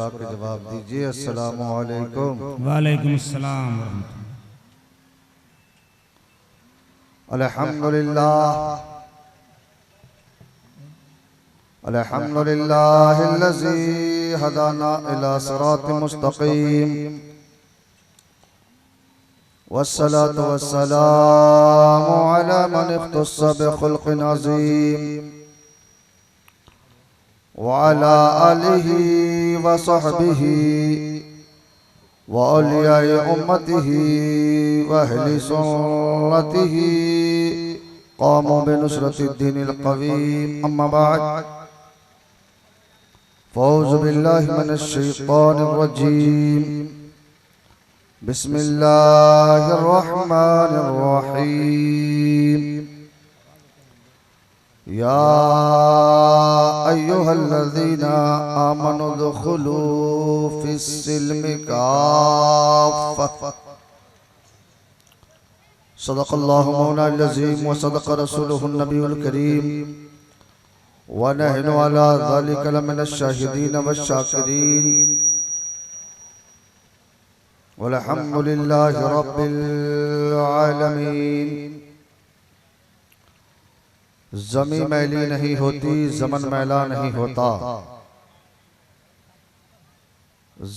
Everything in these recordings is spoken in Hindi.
मुस्कुरा के जवाब दीजिए। अस्सलामु अलैकुम। वालेकुम अस्सलाम वरहमतुल्लाह। अल्हम्दुलिल्लाह अल्हम्दुलिल्लाहिल्लज़ी हदाना इला सिरातिल मुस्तक़ीम वस्सलातु वस्सलामु अला मन इख्तस्स बिखुल्क़िन अज़ीम वअला आलिहि वसहबिहि वअलियाए उम्मतिहि वअहली सुन्नतिहि क़ामू बिनुसरतिद्दीनिल क़वीम। अम्मा बाद फ़ौज़ु बिल्लाहि मिनश शैतानिर रजीम। बिस्मिल्लाहिर रहमानिर रहीम। या अय्युहल्लज़ीना आमनु दुखुलू फिस्सिल्मि काफ़्फ़ा। सदक़ल्लाहु मौलाना अज़ीम व सदक़ रसूलुहुन नबियुल करीम व नहनु अला ज़ालिका लमिनश शाहिदीन वश्शाकिरीन वल्हम्दुलिल्लाहि रब्बिल आलमीन। ज़मी मैली नहीं होती, ज़मन मैला नहीं होता।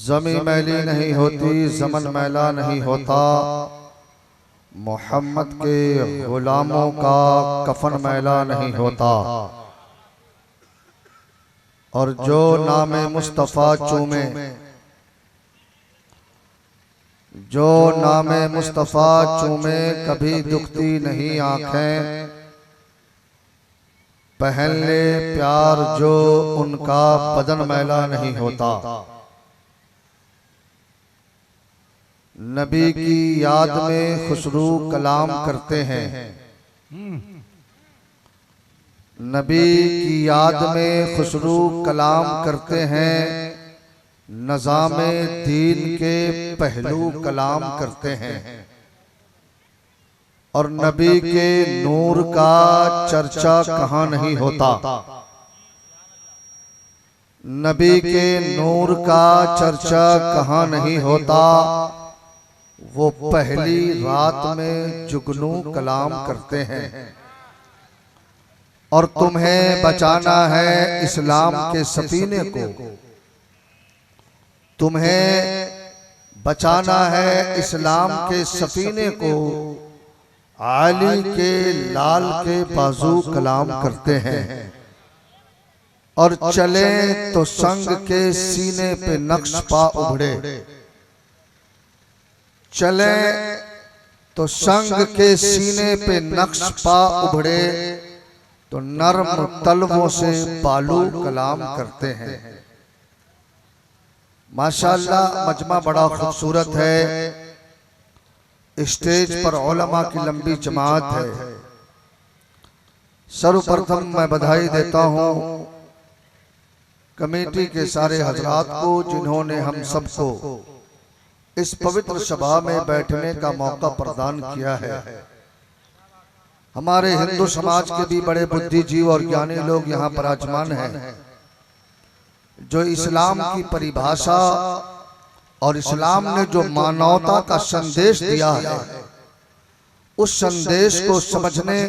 ज़मी मैली नहीं होती, ज़मन मैला नहीं होता। मोहम्मद के गुलामों का कफन मैला नहीं होता। और जो नामे मुस्तफ़ा चूमे, जो नामे मुस्तफ़ा चूमे, कभी दुखती नहीं आंखें। पहन ले प्यार जो उनका बदन मैला नहीं होता। नबी की याद में खुशरू कलाम करते हैं। नबी की याद में खुशरू कलाम करते हैं। नज़ामे दीन के पहलू कलाम करते हैं। और नबी के नूर का चर्चा कहाँ नहीं होता। नबी के नूर का चर्चा कहाँ नहीं होता। वो पहली रात में जुगनू कलाम करते हैं। और तुम्हें बचाना है इस्लाम के सफीने को। तुम्हें बचाना है इस्लाम के सफीने को। आली के लाल के बाजू कलाम करते हैं। और चले तो संग के सीने पे नक्श पा उभरे। चले तो संग के सीने पे नक्श पा उभरे। तो नर्म तलवों से बालू कलाम करते हैं। माशाअल्लाह मजमा बड़ा खूबसूरत है। स्टेज पर उलमा की लंबी जमात है। सर्वप्रथम मैं बधाई देता हूँ कमेटी के सारे हजरात को, जिन्होंने हम सबको इस पवित्र सभा में बैठने का मौका प्रदान किया है। हमारे हिंदू समाज के भी बड़े बुद्धिजीवी और ज्ञानी लोग यहाँ पर आजमान हैं, जो इस्लाम की परिभाषा और इस्लाम ने जो मानवता का संदेश दिया है, उस संदेश को समझने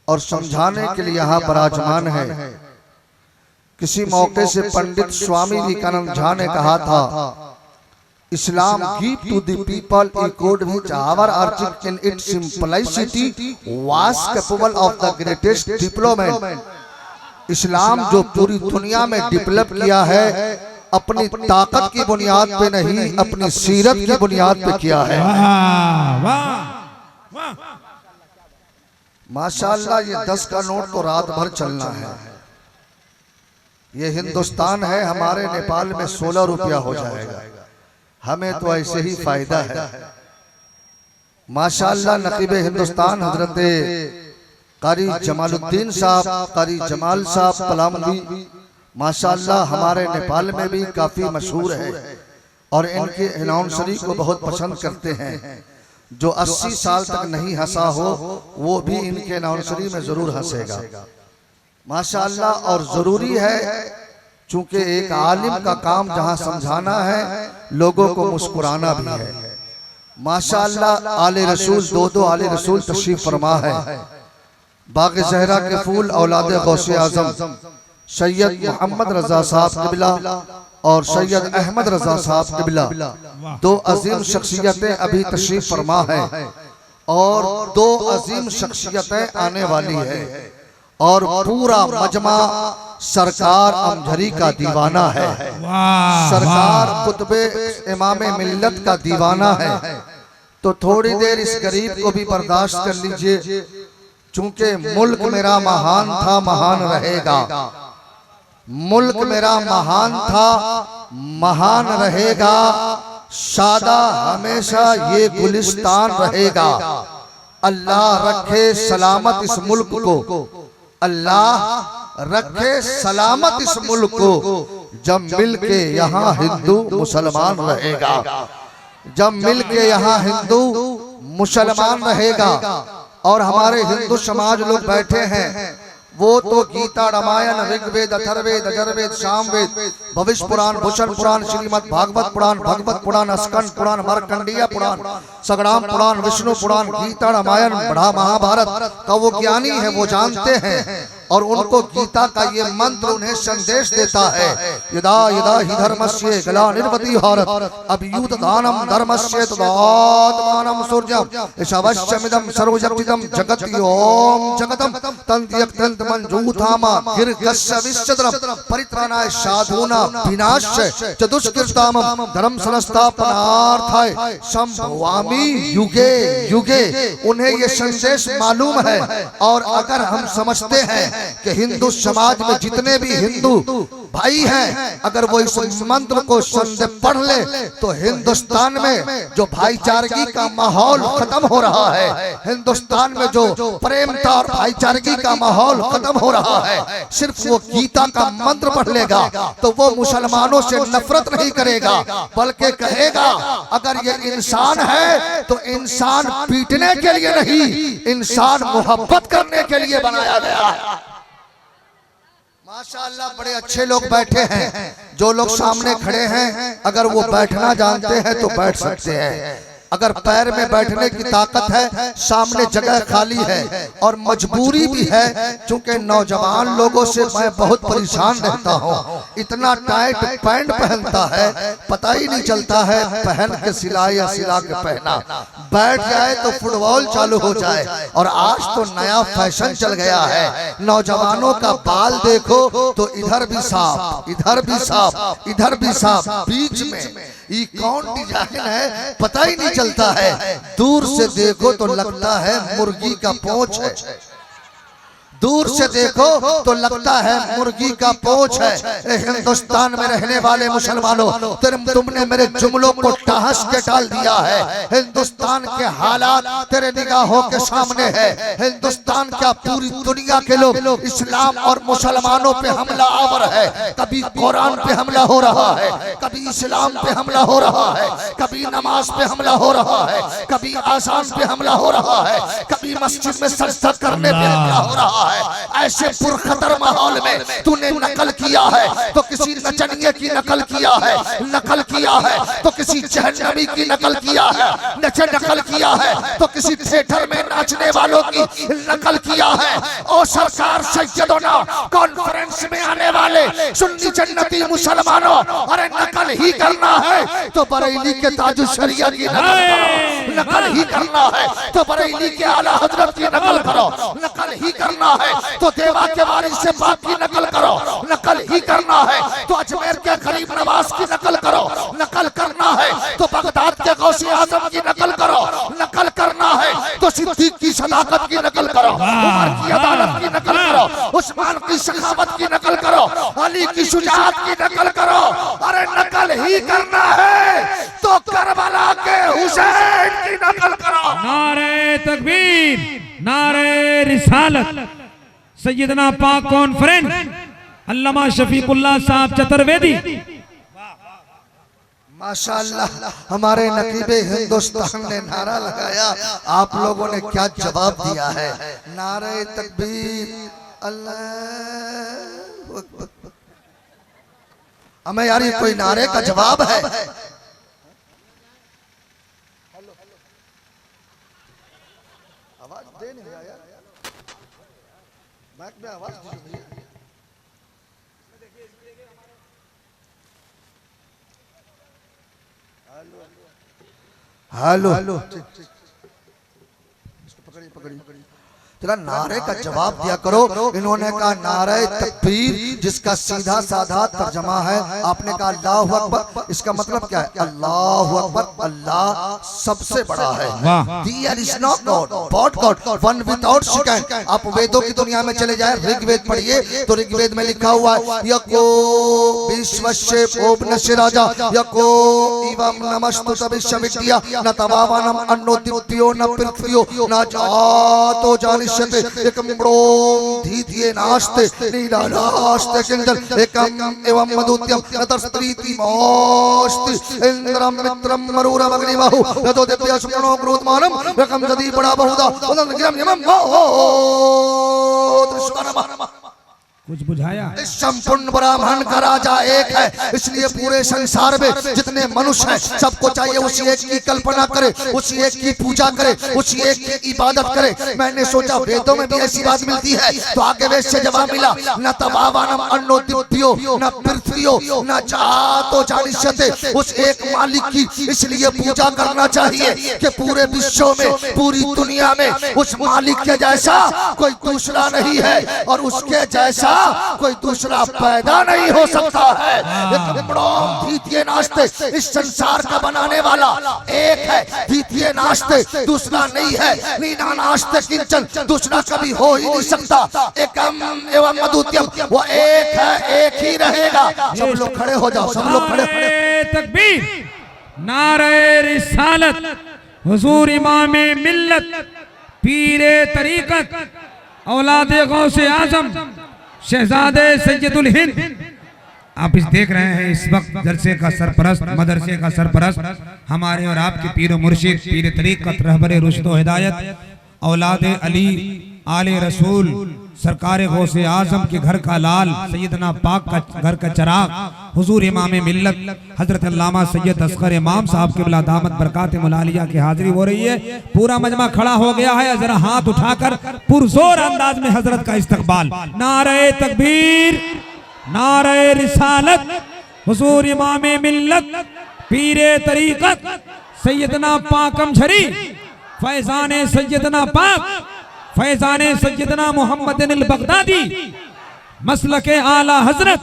और समझाने के लिए यहाँ पर आजमान है। किसी मौके से पंडित स्वामी विवेकानंद झा ने कहा था, Islam give to the people a code which our architect in its simplicity was capable of the greatest development. इस्लाम जो पूरी दुनिया में डेवलप किया है, अपनी ताकत की बुनियाद पे नहीं, अपनी सीरत की बुनियाद पे किया है। माशाअल्लाह ये 10 का नोट तो रात भर चलना है। ये हिंदुस्तान है, हमारे नेपाल में 16 रुपया हो जाएगा। हमें तो ऐसे ही फायदा है। माशाअल्लाह नकीब हिंदुस्तान हजरत कारी जमालुद्दीन साहब, कारी जमाल साहब पलामवी, माशाअल्लाह हमारे नेपाल में भी काफी मशहूर है और इनके अनाउंसरी को बहुत पसंद करते हैं। जो 80 साल तक नहीं हंसा हो वो भी इनके अनाउंसरी में जरूर हंसेगा। माशाअल्लाह। और जरूरी है चूंकि एक आलिम का काम जहां समझाना है, लोगों को मुस्कुराना भी है। माशाअल्लाह आले रसूल दो आले रसूल तशरीफ फरमा है। बाग ज़हरा के फूल औलाद गौसे आजम सैयद मोहम्मद रजा साहब क़िबला और सैयद अहमद रजा साहब क़िबला, दो अजीम शख्सियतें अभी तशरीफ फरमा है और दो अजीम शख्सियतें आने वाली है और पूरा मजमा सरकार अमझरी का दीवाना है। सरकार कुतुबे इमामे मिल्लत का दीवाना है। तो थोड़ी देर इस गरीब को भी बर्दाश्त कर लीजिए, चूंकि मुल्क मेरा महान था, महान रहेगा। मुल्क मेरा महान था, महान रहेगा। शादा हमेशा ये गुलिस्तान रहेगा। अल्लाह रखे सलामत इस मुल्क को, अल्लाह रखे सलामत इस मुल्क को। जब मिल के यहाँ हिंदू मुसलमान रहेगा, जब मिल के यहाँ हिंदू मुसलमान रहेगा। और हमारे हिंदू समाज लोग बैठे हैं, वो तो गीता रामायण ऋग्वेद अथर्ववेद अजर्वेद सामवेद भविष्य पुराण भूषण पुराण श्रीमद् भागवत पुराण भगवत पुराण स्कंद पुराण मार्कंडेय पुराण संग्राम पुराण विष्णु पुराण गीता रामायण बड़ा महाभारत का वो ज्ञानी है, वो जानते हैं। और उनको गीता का ये मंत्र उन्हें संदेश देता है, यदा यदा हि धर्मस्य ग्लानिर्भवति भारत अभ्युत दानम धर्मस्य तदात्मानं सूर्यम् ईशावश्यमिदं सर्वजगतिदं जगति ओम जगतम तन्त्यक्तन्त मंजूथामा गिर्गस्य विश्वद्रम परित्राणाय साधूना विनाशाय चतुष्कृतामं धर्म संस्थापनार्थाय संभवामि युगे युगे। उन्हें ये संदेश मालूम है। और अगर हम समझते हैं कि हिंदू समाज में जितने भी हिंदू भाई हैं, अगर वो इस मंत्र को पढ़ ले तो हिंदुस्तान में जो भाईचारगी का माहौल खत्म हो रहा है, हिंदुस्तान में जो प्रेमता और भाईचारगी का माहौल खत्म हो रहा है, सिर्फ वो गीता का मंत्र पढ़ लेगा तो वो मुसलमानों से नफरत नहीं करेगा, बल्कि कहेगा अगर ये इंसान है तो इंसान पीटने के लिए नहीं, इंसान मोहब्बत करने के लिए बनाया गया है। माशाअल्लाह बड़े अच्छे लोग बैठे हैं। जो लोग सामने खड़े हैं, अगर वो बैठना जानते हैं तो बैठ सकते हैं। अगर पैर में बैठने की ताकत है, सामने जगह खाली है और मजबूरी भी है, क्योंकि नौजवान लोगों से मैं बहुत परेशान रहता हूँ। इतना टाइट पैंट पहनता है, पता ही नहीं चलता है पहन के सिला या सिला के पहना। बैठ जाए तो फुटबॉल चालू हो जाए। और आज तो नया फैशन चल गया है, नौजवानों का बाल देखो तो इधर भी सांप, इधर भी सांप, इधर भी सांप, बीच में ये कौन डिजाइन है पता ही नहीं चलता है। दूर से देखो तो लगता है मुर्गी का पूंछ है, दूर से देखो तो लगता है मुर्गी का पूंछ है। हिंदुस्तान में रहने वाले मुसलमानों, तुमने मेरे जुमलों को टहस के डाल दिया है। हिंदुस्तान के हालात तेरे निगाहों के सामने है। हिंदुस्तान का पूरी दुनिया के लोग इस्लाम और मुसलमानों पे हमला आवर है। कभी कुरान पे हमला हो रहा है, कभी इस्लाम पे हमला हो रहा है, कभी नमाज पे हमला हो रहा है, कभी आजान पे हमला हो रहा है, कभी मस्जिद में सजदा करने पे हमला हो रहा है। ऐसे पुरखतर माहौल में तूने नकल किया है तो किसी नचनिए की नकल किया है, नकल किया है तो किसी जहन्नमी की नकल किया है, नकल किया है तो किसी थिएटर में नाचने वालों की नकल किया है। और सरकार सैयदों कॉन्फ्रेंस में आने वाले सुन्नी जन्नती मुसलमानों, अरे नकल ही करना है तो बरेली के ताजुल शरिया की नकल करो, नकल ही करना है तो बरेली के आला हजरत की नकल करो, नकल ही करना है तो देवा के वारिस से बाप की नकल करो, नकल ही करना है तो अजमेर के गरीब नवाज की नकल करो, नकल करना है तो बगदाद के गौसे आजम की नकल करो, नकल करना है तो सिद्दीक की सदाकत की नकल करो, उमर की अदालत की नकल करो, उस्मान की सखावत की नकल करो, अली की शुजाअत की नकल करो। अरे नकल ही करना है तो करबला के हुसैन की नकल करो। नारे तकबीर, नारे रिसालत। सैयदना पाक कॉन्फ्रेंस अल्लामा शफीकुल्लाह साहब चतुर्वेदी। माशाअल्लाह हमारे नकीबे हिंदुस्तान ने नारा लगाया, आप लोगों ने क्या जवाब दिया है? नारे तकबीर, अल्लाह हमें यार ये कोई नारे का जवाब है? आवाज दे नहीं रहा यार, माइक में आवाज दीजिए। हेलो हेलो, पकड़िए पकड़िए, तेरा नारे का जवाब दिया करो। इन्होंने कहा नारे तकबीर, जिसका सीधा साधा तर्जमा है, आपने कहा अल्लाहु अकबर, इसका मतलब क्या है? अल्लाहु अकबर, अल्लाह सबसे बड़ा है। There is no God, but God, one without second। आप वेदों की दुनिया में चले जाए, ऋग्वेद पढ़िए तो ऋग्वेद में लिखा हुआ है यको विश्वस्य ओपनस्य राजा यको इवं नमस्तु तविश्वविद्या न तवावनम अन्नो द्वितीयो न पृथ्वियो न जातो जानि एकम धीतिये नास्ते नीलास्ते किंजल एकम एवं मधुत्यम नतस्त्रीति मोस्ति इंद्रम मित्रम मरूरम अग्निबाहु यतो दिव्य सुमनो क्रोधमानम एकम जदी बड़ा बहुधा उदन गिरम यमम त्रिस्वरम। कुछ बुझाया? इस संपूर्ण ब्राह्मण का राजा एक है, इसलिए पूरे संसार में जितने मनुष्य हैं सबको चाहिए उसी एक की कल्पना करे, उसी एक की पूजा करे, उसी एक की इबादत करे। मैंने सोचा वेदों में भी ऐसी बात मिलती है, तो आगे वेद से जवाब मिला न तवावनम अन्नो द्वितीयो न पृथ्वियो न जातो जानिष्यते, उस एक मालिक की इसलिए पूजा करना चाहिए कि पूरे विश्व में, पूरी दुनिया में उस मालिक के जैसा कोई दूसरा नहीं है और उसके जैसा कोई दूसरा पैदा नहीं हो सकता है। द्वितीय नास्ते, इस संसार का बनाने वाला एक है, द्वितीय नास्ते दूसरा नहीं है, नीना नास्ते किंचन दूसरा कभी हो ही नहीं सकता, एकम एवं अद्वितीयम, वो एक है, एक ही रहेगा। सब लोग खड़े हो जाओ, सब लोग खड़े। तकबीर, नारे रिसालत, हुजूर इमामे मिल्लत, पीरे तरीकत, औलादे गौसे आजम, शहजादे सैयदुल हिंद। आप इस देख रहे हैं इस वक्त जलसे का सरपरस्त, मदरसे का सरपरस्त, हमारे और आपके पीर मुर्शिद, पीर तरीक़त, रहबरे रुश्द व हिदायत, औलादे अली, आले रसूल, सरकार गौसे आजम के घर का लाल, सैयदना पाक का घर का चिराग, हुजूर इमाम मिल्लत हजरत अल्लामा सैयद असगर इमाम साहब के बिला दामत बरकात मुलालिया की हाजिरी हो रही है। पूरा मजमा खड़ा हो गया है, जरा हाथ उठाकर पुरजोर अंदाज में हजरत का इस्तकबाल। नारे तकबीर, नारे रिसालत, हुजूर इमाम मिल्लत, पीरे तरीक़त, सैयदना पाकम झरी, फैजाने सैयदना पाक, फैजाने सैयदना मोहम्मद बगदादी, मसलके आला हजरत,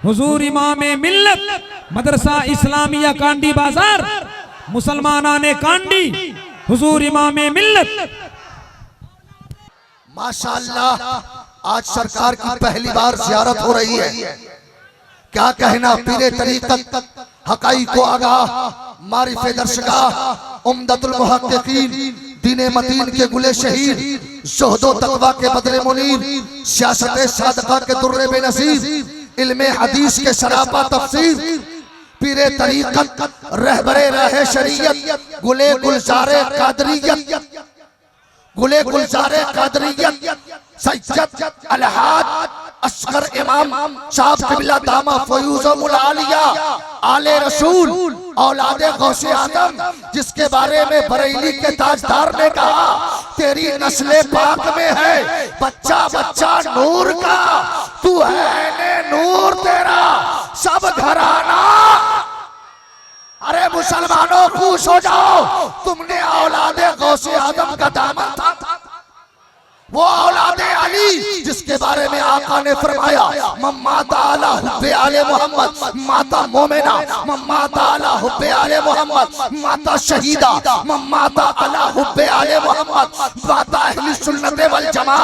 हुजूर इमामे मिल्लत, मदरसा इस्लामिया कांडी बाजार, मुसलमानाने कांडी, हुजूर इमामे मिल्लत। माशाअल्लाह, आज सरकार की पहली बार ज़ियारत हो रही है। क्या कहना, पीरे तरीक़त, हक़ाइक़ को आगाह, मारिफ़े दर्शगाह, उम्दतुल मुहक्किकीन, दीने मतीन के गुले शहीद, ज़ुहदो तक़वा के बदले मुनीर, सियासत सादका के दुर्रे बेनज़ीर, इल्मे हदीस के सरापा तफसीर, पीरे तरीक़त, रहबरे राहे शरीयत, गुले गुलज़ारे क़ादरियत, गुले गुलज़ारे क़ादरियत, सैयद अलहाज असगर इमाम साहब क़िबला दामा फ़यूज़ुल आलिया, आले रसूल, औलादे गौसे आदम, जिसके बारे में बरेली के ताजदार ने कहा तेरी नस्ले पाक में है बच्चा बच्चा नूर का, तू है ने नूर तेरा सब घराना। अरे मुसलमानों खुश हो जाओ, तुमने औलादे गौसे आदम का दामन था, वो औलादे अली जिसके बारे में आका ने फरमाया मम्माता अला हुब्बे आले मोहम्मद, माता मोमिना, मम्माता अला हुब्बे आले मोहम्मद, माता शहीदा, मम्माता अला हुब्बे आले मोहम्मद, माता अहले सुन्नत वल जमा।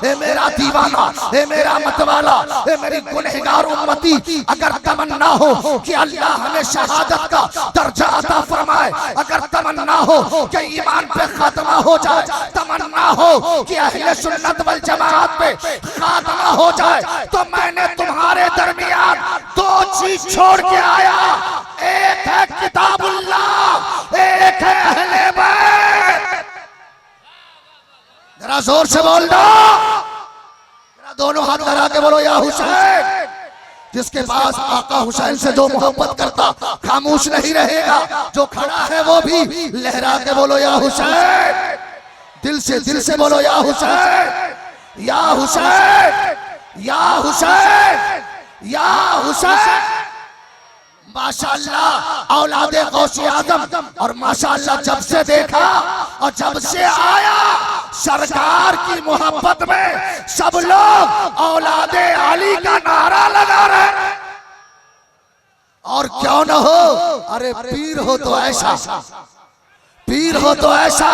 ए मेरा दीवाना, ए मेरा मतवाला, ए मेरी गुनहगार उम्मती, अगर तमन्ना हो कि अल्लाह हमें शहादत का दर्जा अता फरमाए, अगर तमन्ना हो कि ईमान पे खात्मा हो जाए, तमन्ना हो कि अहले सुन्नत वल जमात पे खात्मा हो जाए, तो मैंने तुम्हारे दरमियान दो चीज छोड़ के आया, एक है किताबुल्लाह, एक है अहले बैत। जरा जोर से बोल दो, जरा दोनों हाथ लगा के बोलो या हुसैन। जिसके पास आका हुसैन से जो मोहब्बत करता खामोश नहीं रहेगा। जो खड़ा है वो भी लहरा के बोलो या हुसैन, दिल से बोलो या हुसैन, या हुसैन, या हुसैन, या हुसैन। माशाअल्लाह औलादे गौसे आजम, और माशाअल्लाह जब से देखा और जब से आया सरकार की मोहब्बत में सब लोग औलादे अली का नारा लगा रहे हैं। और क्यों न हो, अरे पीर हो तो ऐसा, पीर हो तो ऐसा।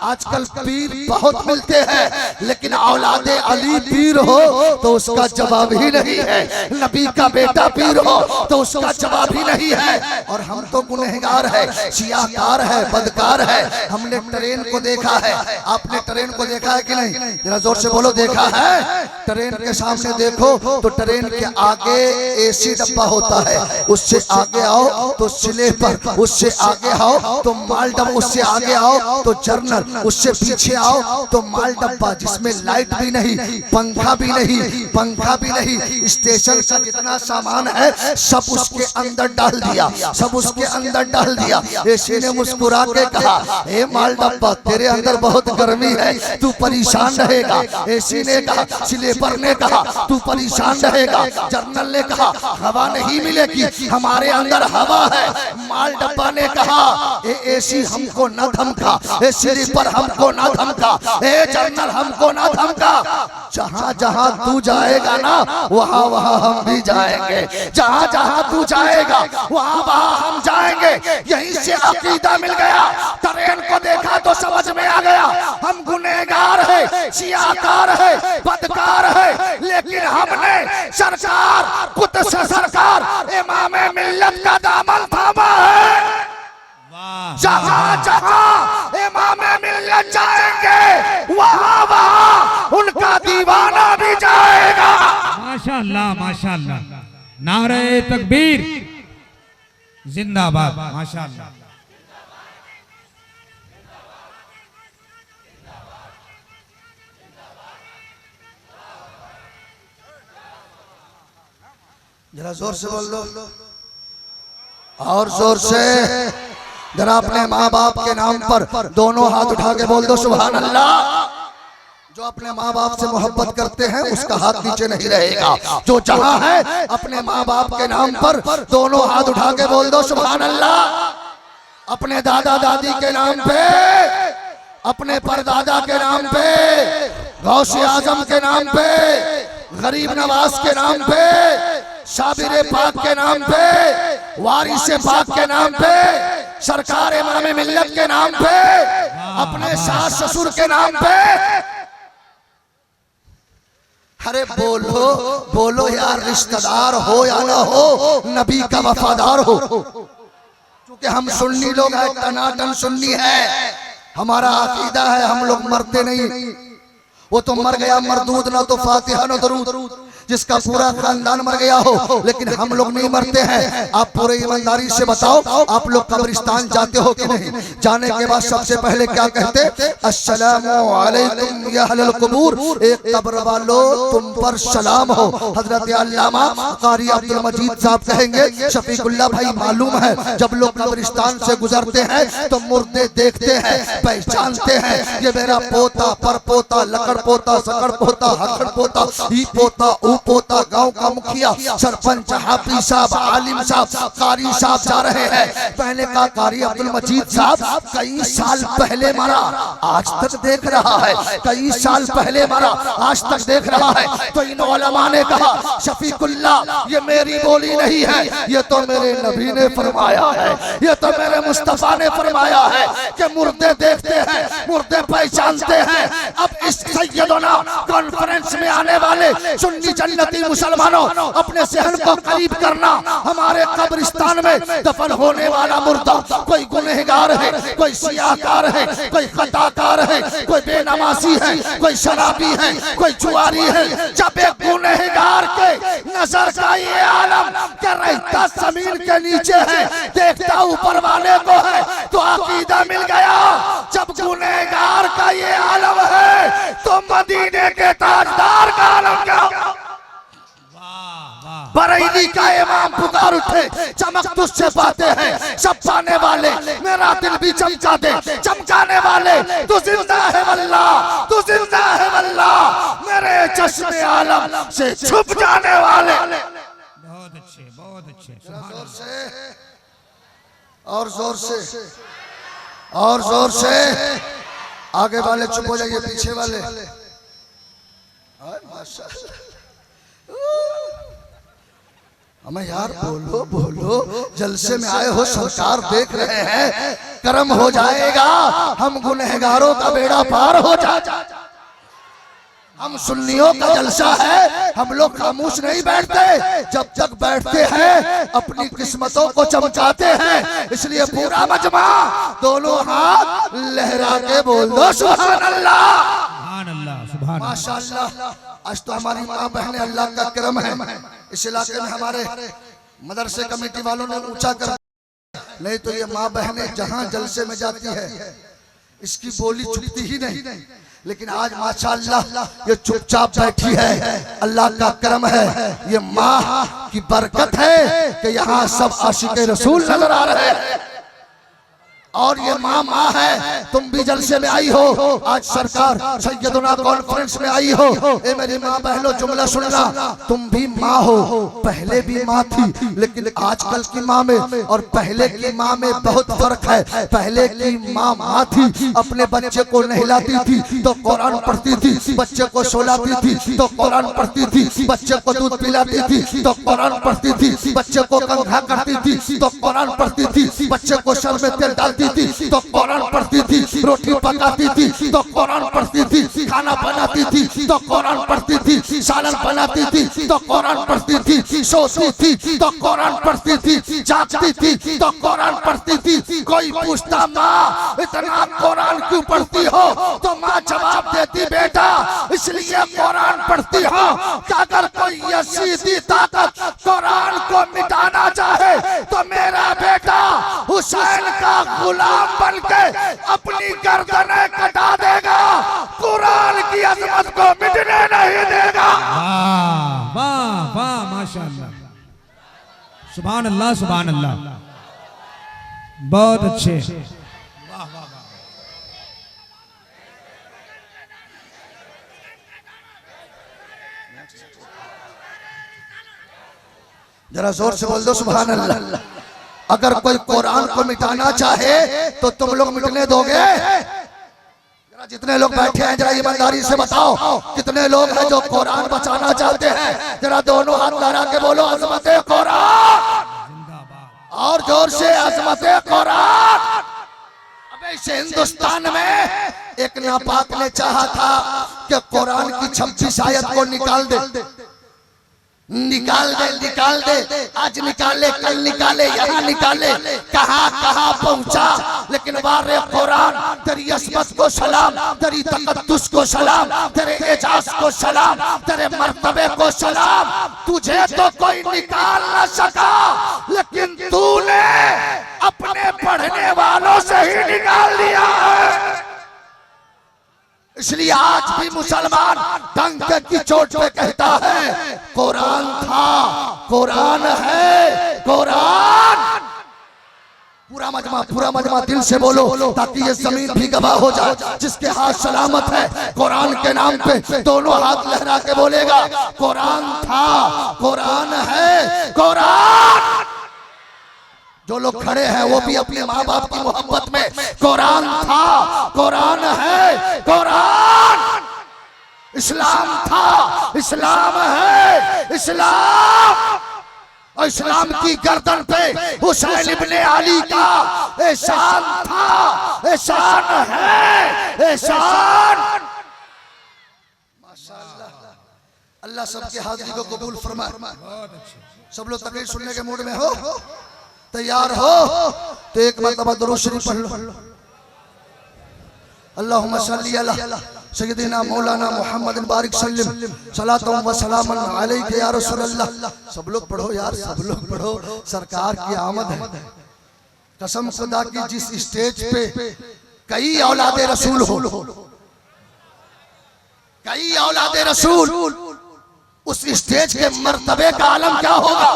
आजकल पीर बहुत मिलते हैं, लेकिन औलादे अली पीर हो तो उसका जवाब ही नहीं है। नबी का बेटा पीर हो तो उसका जवाब ही नहीं है। और हम तो गुनहगार है, शियाकार है, बदकार है। हमने ट्रेन को देखा है, आपने ट्रेन को देखा है कि नहीं? जरा जोर से बोलो, देखा है? ट्रेन के सामने देखो तो ट्रेन के आगे एसी डब्बा होता है, उससे आगे आओ तो स्लीपर, उससे आगे आओ तो माल डब्बा, उससे आगे आओ तो जर्नल, उससे पीछे आओ तो माल डब्बा जिसमें लाइट भी नहीं, पंखा भी नहीं, पंखा भी नहीं। स्टेशन का जितना सामान है सब उसके अंदर डाल दिया, सब उसके अंदर डाल दिया। एसी ने मुस्कुरा के कहा, ए माल डब्बा तेरे अंदर बहुत गर्मी है, तू परेशान रहेगा। एसी ने कहा, स्लीपर ने कहा तू परेशान रहेगा। जर्नल ने कहा हवा नहीं मिलेगी, हमारे अंदर हवा है। माल डब्बा ने कहा ए एसी हमको न धमका, ए स्लीपर हमको न धमका, ए जर्नल हमको न धमका। जहां जहां तू जाएगा ना वहां वहां हम भी जाएंगे, जहां जहां तू जाएगा वहां वहां हम जाएंगे। यहीं से अकीदा मिल गया। ट्रेन को देखा तो समझ में आ गया हम गुनहगार है, शियाकार है, बदकार है, लेकिन हमने सरकार कुद्स सरकार इमाम मिल्लत का दामन थामा है। जहां जहां इमाम मिल्लत जाएंगे वहां वहां उनका दीवाना भी जाएगा। माशाअल्लाह, माशाअल्लाह, नारे तकबीर जिंदाबाद, माशाअल्लाह। जरा जोर से बोल लो, और जोर से। जरा अपने माँ बाप के नाम पर दोनों हाथ उठा के बोल दो सुभान अल्लाह। जो अपने माँ बाप से मोहब्बत करते हैं उसका हाथ नीचे नहीं रहेगा। जो जहां है अपने माँ बाप के नाम पर दोनों हाथ उठा के बोल दो सुभान अल्लाह। अपने दादा दादी के नाम पे, अपने परदादा के नाम पे, गौसे आजम के नाम पे, गरीब नवाज के नाम पे, शाबिर पाक के नाम पे, वारिस पाक के नाम पे, सरकार इमाम मिल्लत के नाम पे, अपने सास ससुर के नाम पे। अरे बोलो बोलो यार, रिश्तेदार हो या ना हो, नबी का वफादार हो। क्योंकि हम सुन्नी लोग हैं, टनाटन सुन्नी है, हमारा अकीदा है, हम लोग मरते नहीं। वो तो मर गया मरदूद, ना तो फातिहा ना दरूद, जिसका पूरा खानदान मर गया हो, लेकिन हम लोग नहीं मरते हैं। आप पूरे ईमानदारी से बताओ, आप लोग कब्रिस्तान जाते हो कि नहीं? जाने के बाद सबसे पहले क्या कहते? अस्सलामु अलैकुम या अहलल कुबूर, एक कब्र वालों तुम पर सलाम हो। हजरत अल्लामा कारी अब्दुल मजीद साहब कहेंगे, शफीकुल्लाह भाई मालूम है जब लोग कब्रिस्तान से गुजरते हैं तो मुर्दे देखते हैं, पहचानते हैं, ये मेरा पोता, परपोता, लकड़ पोता, सकड़ पोता, हकड़ पोता, ही पोता, पोता, गांव का मुखिया, सरपंच, हाफिज साहब, आलिम साहब, कारी साहब जा रहे हैं। पहले का कारी अब्दुल मजीद साहब कई साल पहले मरा, आज तक देख रहा है, कई साल पहले मरा, आज तक देख रहा है। तो इन उलमा ने कहा, शफीकुल्लाह ये मेरी बोली नहीं है, ये तो मेरे नबी ने फरमाया है, ये तो मेरे मुस्तफा ने फरमाया है कि मुर्दे देखते हैं, मुर्दे पहचानते हैं। अब इस सैयदना कॉन्फ्रेंस में आने वाले सुन्नी जन्नती मुसलमानों, अपने सहन को करीब करना। हमारे कब्रिस्तान में दफन होने वाला मुर्दा कोई गुनहगार है, कोई सियाकार है, कोई खताकार है, कोई बेनमाजी है, कोई शराबी है, कोई जुआरी है। जब एक गुनहगार के नजर का ये आलम क्या रहता जमीन के नीचे है, देखता ऊपर वाले को है, तो अकीदा मिल गया। जब गुनहगार का ये आलम है तो मदीने के ताजदार का आलम क्या? पर बरेली का इमाम पुकार उठे, चमक तुझसे पाते हैं सब पाने वाले, मेरा दिल भी चमका दे चमकाने वाले, तू जिंदा है वल्लाह, तू जिंदा है वल्लाह, मेरे चश्मे आलम से छुप जाने वाले। बहुत अच्छे, बहुत अच्छे। जोर से और जोर से और जोर से। आगे वाले चुप हो जाइए, पीछे वाले। माशाअल्लाह, हमें यार बोलो बोलो, जलसे में आए हो, सरकार देख रहे हैं, कर्म हो जाएगा, हम गुनहगारों का बेड़ा पार हो जाएगा। हम सुन्नियों का जलसा है, हम लोग खामोश नहीं बैठते, जब तक बैठते हैं अपनी किस्मतों को चमकाते हैं। इसलिए पूरा मजमा दोनों हाथ लहरा के बोल दो सुभान अल्लाह, सुभान अल्लाह, सुभान अल्लाह। माशाअल्लाह। आज तो हमारी माँ बहनें अल्लाह का करम है, इस इलाके में हमारे मदरसे कमेटी वालों ने ऊंचा कर, नहीं तो ये माँ बहनें जहाँ जलसे में जाती है इसकी बोली चुपती ही नहीं। लेकिन आज माशाअल्लाह ये चुपचाप बैठी है, अल्लाह का करम है, ये माँ की बरकत है कि यहाँ सब आशिक़े रसूल नजर आ रहे हैं। और ये माँ है, तुम भी जलसे में आई हो, आज सरकार सैयदुना कॉन्फ्रेंस में आई हो। ए मेरी माँ बहनों, जुमला सुनना, तुम भी माँ हो, पहले भी माँ थी, लेकिन आजकल की माँ में और पहले की माँ में बहुत फर्क है। पहले की माँ थी, अपने बच्चे को नहलाती थी तो कुरान पढ़ती थी, बच्चे को सोलाती थी तो कुरान पढ़ती थी, बच्चे को दूध पिलाती थी तो कुरान पढ़ती थी, बच्चे को कंघा करती थी तो कुरान पढ़ती थी, बच्चे को सर में तेल डालती थी तो कुरान पढ़ती थी, रोटी पकाती थी तो कुरान पढ़ती थी, खाना बनाती थी तो कुरान पढ़ती थी, सालन बनाती थी तो कुरान पढ़ती थी, सोती थी तो कुरान पढ़ती थी, जागती थी तो कुरान पढ़ती थी। कोई पूछता माँ इतना कुरान क्यों पढ़ती हो, तो माँ जवाब देती बेटा इसलिए कुरान पढ़ती हो कि अगर कोई यजीदी ताकत कुरान को मिटाना चाहे तो मेरा बेटा हुसैन का गुलाम बनके अपनी गर्दनें कटा देगा, कुरान की अजमत को मिटने नहीं देगा। वाह वाह वाह, माशाअल्लाह, सुभान अल्लाह, सुभान अल्लाह, बहुत अच्छे। वाह वाह वाह। जरा जोर से बोल दो सुभान अल्लाह। अगर कोई कुरान को मिटाना चाहे तो तुम लोग मिटने दोगे? जरा जितने लोग बैठे हैं जरा ईमानदारी से बताओ कितने लोग हैं जो कुरान बचाना चाहते हैं? जरा दोनों हाथ लहरा के बोलो अज़मते कुरान, और जोर से अज़मते कुरान। अब इस हिंदुस्तान में एक नापाक ने चाहा था कि कुरान की 26 आयत को निकाल दे, निकाल दे, आज निकाले, कल निकाले, यहाँ निकाले, कहाँ कहाँ पहुँचा। लेकिन वारे कुरान, तेरी असमत को सलाम, तेरी तकद्दुस को सलाम, तेरे एजाज को सलाम, तेरे मर्तबे को सलाम। तुझे तो कोई निकाल न सका, लेकिन तूने अपने पढ़ने वालों से ही निकाल दिया है। इसलिए आज भी मुसलमान डंके की चोट पे कहता है कुरान था, कुरान है, कुरान। पूरा मजमा दिल से बोलो ताकि ये जमीन भी गवाह हो जाए। जिसके हाथ सलामत है कुरान के नाम पे दोनों हाथ लहरा के बोलेगा कुरान था, कुरान है, कुरान। जो लोग खड़े हैं वो भी अपने माँ बाप की मोहब्बत में कुरान था, कुरान है, कुरान। इस्लाम था, इस्लाम है, इस्लाम। और इस्लाम की गर्दन पे हुसैन इब्ने अली का एहसान था, एहसान है, एहसान। माशाअल्लाह, अल्लाह सबके हाजिरी को कबूल फरमाए। सब लोग तकरीर सुनने के मूड में हो, तैयार हो तो एक मरतबा दुरूद शरीफ पढ़ लो। अल्लाहुम्मा सल्ली अला सय्यदिना मौलाना मुहम्मद बारिक सल्लिम सलातुम व सलामन अलैका या रसूल अल्लाह। सब लोग पढ़ो यार, सब लोग पढ़ो, सरकार की आमद है। कसम खुदा की जिस स्टेज पे कई औलादे रसूल हो, कई औलादे रसूल, उस स्टेज के मर्तबे का आलम क्या होगा,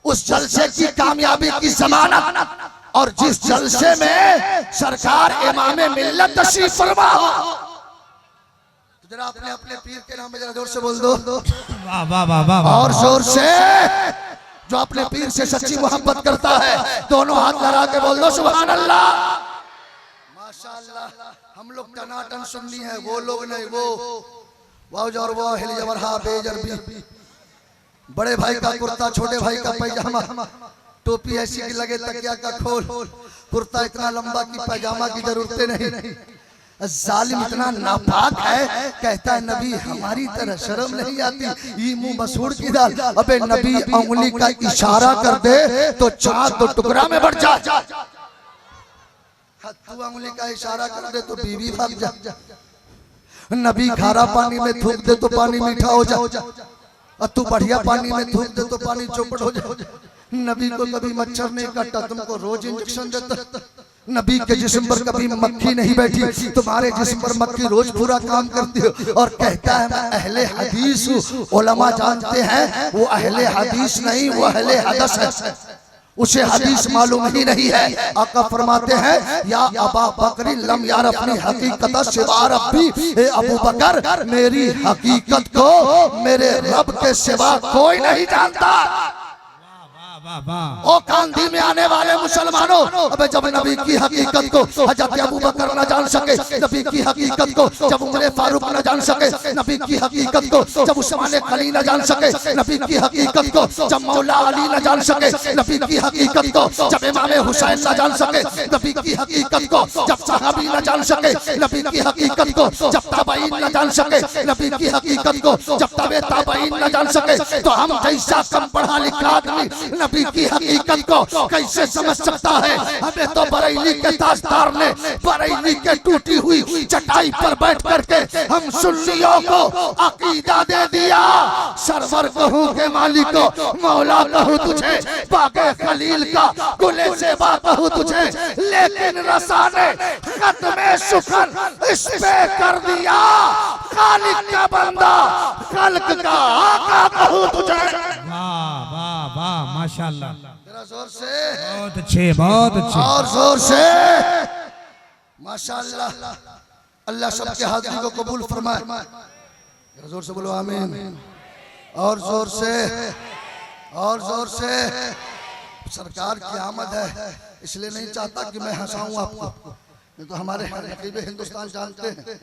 उस जलसे की कामयाबी की जमानत, और जिस जलसे में सरकार इमाम मिल्लत तशरीफ फरमा हो। तो जरा अपने अपने पीर के नाम में जरा जोर से बोल दो, वाह वाह वाह वाह, और जोर से। जो अपने पीर से सच्ची मोहब्बत करता है दोनों हाथ लगा के बोल दो सुभान अल्लाह। माशाअल्लाह। हम लोग टनाटन सुन्नी है, वो लोग नहीं। वो वाउजर वो हिल जबरहा बेजरबी, बड़े भाई का कुर्ता, छोटे भाई का पैजामा, टोपी ऐसी की लगे तकिया का खोल, कुर्ता इतना लंबा कि पैजामा की जरूरत नहीं। जालिम इतना नापाक है, कहता है नबी हमारी तरह शर्म नहीं आती, ये मुंह मसूड़ की दाल। अबे नबी उंगली का इशारा कर दे तो चांद तो टुकड़ा में बढ़ जा। तू उंगली का इशारा कर दे तो बीवी भाग जा। नबी खारा पानी में थूक दे तो पानी मीठा हो जा, और तू बढ़िया पानी में थूक दे तो पानी चौपट हो जा। नबी को कभी मच्छर नहीं काटा, तुमको रोज इंजेक्शन देता। नबी के जिस्म पर कभी मक्खी नहीं बैठी, तुम्हारे जिस्म पर मक्खी रोज पूरा काम करती हो। और कहता है मैं अहले हदीस हूँ। उलमा जानते हैं वो अहले हदीस नहीं, वो अहले हदस है, उसे हदीस मालूम ही नहीं है। आका फरमाते हैं या अबा बकरी लम यार अपनी हकीकत सिवा रब्बी, ए अबू बकर मेरी हकीकत को मेरे रब के सिवा कोई नहीं जानता। ओ कांधी में आने वाले मुसलमानों, अबे जब नबी की हकीकत को हजरत अबू बकर न जान सके, नबी की हकीकत को जब उमर फारूक न जान सके, नबी की हकीकत को जब उस्मान गनी न जान सके, नबी की हकीकत को जब मौला अली न जान सके, नबी की हकीकत को जब इमाम हुसैन न जान सके, नबी की हकीकत को जब सहाबी न जान सके, नबी की हकीकत को जब ताबईन न जान सके, नबी की हकीकत को जब तबे ताबईन न जान सके, तो हम जैसा कम पढ़ा लिखा आदमी नबी की हकीकत को कैसे समझ सकता है। हमें तो बरेली के ताजदार ने बरेली के टूटी हुई चटाई पर बैठ करके हम सुन्नियों को अकीदा दे दिया। सरवर कहूँ के मालिक को मौला कहूँ तुझे, बागे खलील का गुले सेबा कहूँ तुझे, लेकिन रसा ने खत्मे शुक्र इस पे कर दिया। खालिक का बंदा खल्क का आका कहूँ तुझे। वाह वाह वाह माशाल्लाह, जरा जोर से, बहुत अच्छे बहुत अच्छे, और जोर से माशाल्लाह। अल्लाह सबके हाजिरी को कबूल फरमाए। जरा जोर से बोलो आमीन, और जोर से, और जोर से। सरकार की आमद है, इसलिए नहीं चाहता कि मैं हंसाऊं आपको, नहीं तो हमारे नकीबे हिंदुस्तान जानते हैं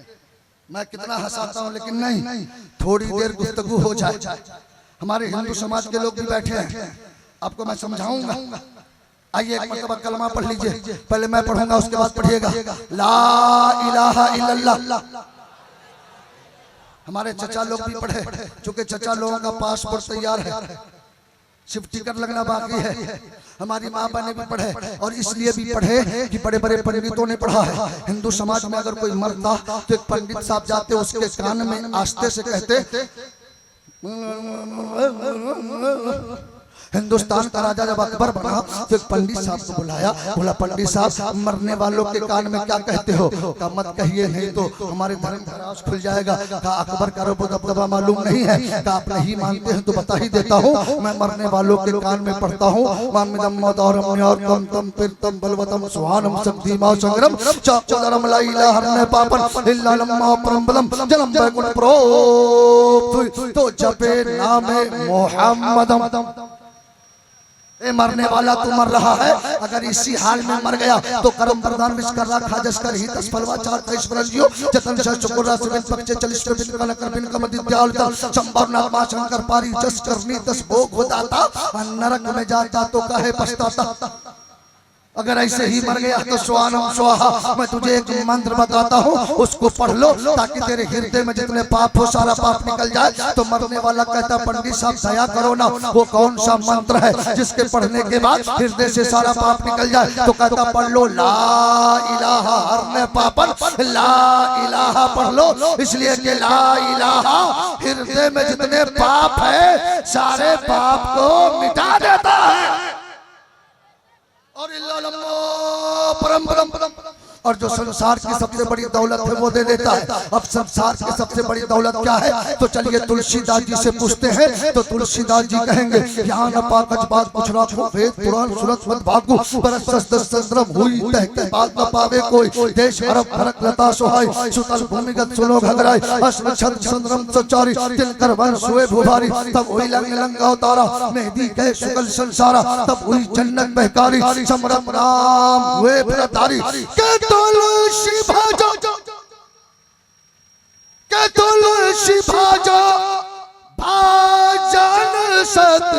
मैं कितना हंसाता हूं, लेकिन नहीं, थोड़ी देर गुफ्तगू हो जाए। हमारे हिंदू समाज के लोग भी बैठे हैं, आपको मैं समझाऊंगा। आइए एक मरतबा कलमा पढ़ लीजिए, पहले मैं पढ़ूंगा उसके बाद पढ़िएगा। ला इलाहा इल्लल्लाह। हमारे चचा लोग भी पढ़े, चूंकि चचा लोगों का पासपोर्ट तैयार है, सिर्फ टिकट लगना बाकी है। हमारी माँ बहने भी पढ़े, और इसलिए भी पढ़े कि बड़े बड़े पंडितों ने पढ़ा है। हिंदू समाज में अगर कोई मरता तो एक पंडित साहब जाते, उसके कान में आस्ते से कहते, हिंदुस्तान का राजा जब अकबर बना तो एक पंडित साहब को बुलाया, बोला पंडित साहब मरने वालों के कान में क्या कहते हो? कहा मत कहिए नहीं तो हमारे धर्म का राज खुल जाएगा। कहा अकबर का रूप दबदबा मालूम नहीं है? कहा आप नहीं मानते हैं तो बता ही देता हूँ, मैं मरने वालों के कान में पढ़ता हूँ मामिदम मौतरम और कम तम फिरतम बलवतम सुहानम शक्तिमा संग्रम चौचरम ला इलाहा हरने पापन इल्ला लम्मा परमबलम जन्म बैकुंठ प्रो तो जपे नामे मोहम्मदम। ए मरने वाला तो मर रहा है, अगर इसी हाल में मर गया तो करम प्रदान विश्वकर्रा खाजस कर ही तस फलवा चार तेईस वर्षियो जतन से चुकुरा से बिन पक्षे 40 बिन कल कर बिन कमदि दयाल तल संबरनाथ मा शंकर पारी जस करनी तस भोग होता नरक में जाता तो काहे पछताता। अगर ऐसे ही मर गया तो स्वानम स्वाहा। मैं तुझे एक मंत्र बताता हूँ, उसको पढ़ लो ताकि तेरे हृदय में जितने पाप हो सारा पाप निकल जाए। तो मरने वाला कहता पंडित साहब दया करो ना, वो कौन सा मंत्र है जिसके पढ़ने के बाद हृदय से सारा पाप निकल जाए? तो कहता पढ़ लो ला इलाहा हरने पापन, ला इलाहा पढ़ लो, इसलिए कि ला इलाहा हृदय में जितने पाप है सारे पाप को मिटा देता है। और और जो संसार की सबसे बड़ी दौलत है वो दे देता है। अब संसार की सबसे बड़ी दौलत क्या है? तो चलिए तुलसीदास जी से पूछते हैं। तो तुलसीदास जी कहेंगे यहाँ न पाकज बात कुछ राखो, वेद पुराण सुरत मत भागो, बरस दस संद्रम हुई तहके बात न पावे कोई, देश अरब भरत लता सोहाई, सुतल भूमिगत सुनो घगराई, अश्व छद संद्रम सचारी, तिल कर वंश हुए भुभारी, तब हुई लंग लंग अवतारा, मेहदी गए शुक्ल संसारा, तब हुई जन्नत बहकारी, समरम राम हुए भरतारी। तुलसी भाजो के तुलसी भाजो भाजन सत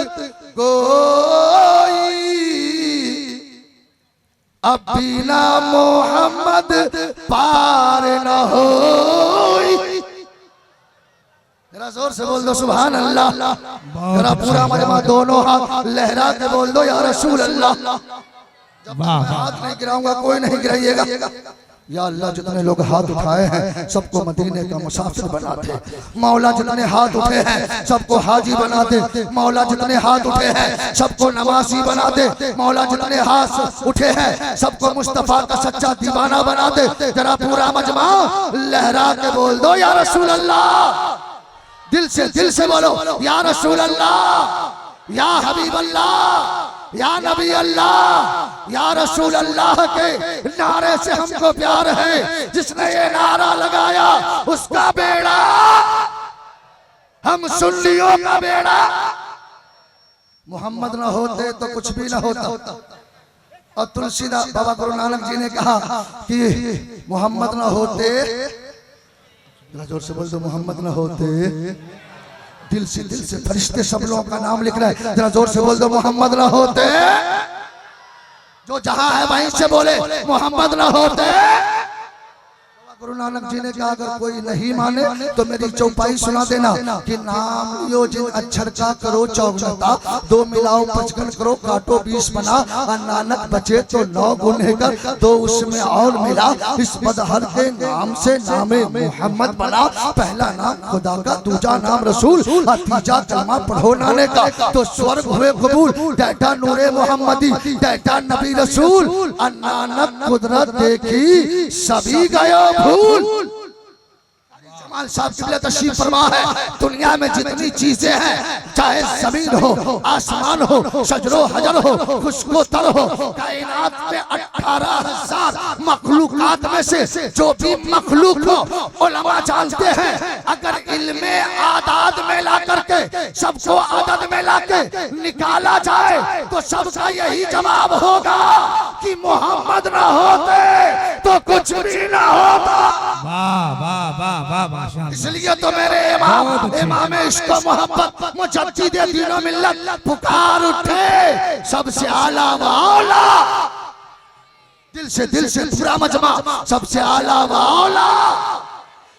गोई, अब बिना मोहम्मद पार न होई। जरा जोर से बोल दो सुभान अल्लाह। जरा पूरा मजमा दोनों हाथ लहरा के बोल दो या रसूल अल्लाह। हाथ नहीं गिराऊंगा, कोई नहीं गिराइएगा। या अल्लाह जितने लोग हाथ उठाए हैं सबको मदीने का मुसाफिर बना दे। मौला जितने हाथ उठे हैं सबको हाजी बना दे। मौला जितने हाथ उठे हैं सबको नमाजी बना दे। मौला जितने हाथ उठे हैं सबको मुस्तफा का सच्चा दीवाना बना दे। जरा पूरा मजमा लहरा के बोल दो या रसूल अल्लाह। दिल से बोलो या रसूल अल्लाह, या हबीब अल्लाह, या नबी अल्लाह, या रसूल अल्लाह के नारे से हमको प्यार है। जिसने ये नारा लगाया उसका बेड़ा, हम सुन्नियों का बेड़ा। मोहम्मद न होते तो कुछ भी न होता। और तुलसीदास बाबा गुरु नानक जी ने कहा कि मोहम्मद न होते, जोर से बोल दो, मोहम्मद न होते। दिल से फरिश्ते सब लोगों का नाम लिख रहा है। जरा जोर से बोल दो मोहम्मद न होते। जो जहां है वहीं से बोले मोहम्मद न होते। गुरु नानक जी ने कहा अगर कोई नहीं माने तो मेरी चौपाई सुना देना कि नाम लियो जिन अक्षर का करो चौगुना, दो मिलाओ 55 करो काटो 20 बना, और नानक बचे तो 9 गुनहगार, दो उसमें और मिला, इस बदहर के नाम से नामे मोहम्मद बना। पहला नाम खुदा का, दूजा नाम रसूल, और तीजा कलमा पढ़ो नाने का तो स्वर्ग हुए कबूल। डैटा नूरे मोहम्मदी, डैटा नबी रसूल, और नानक कुदरत देखी सभी गयो जमाल साहब किबला तशरीफ फरमा है। दुनिया में जितनी चीजें हैं, चाहे जमीन हो, आसमान हो, शजरो हजर हो, खुशको तर हो, कायनात में 18,000 मखलूकात में से जो भी मखलूक हो, उलमा जानते हैं अगर इल्मे आदाद में ला करके सबको आदद में ला के निकाला जाए तो सबका यही जवाब होगा कि मोहम्मद ना होते तो कुछ भी ना होता। वाह वाह वाह वाह माशाअल्लाह। इसलिए तो मेरे इमाम इश्क मोहब्बत मुजद्दिद दीन व मिल्लत पुकार उठे सबसे आला मौला। दिल से पूरा मजमा सबसे आला मौला।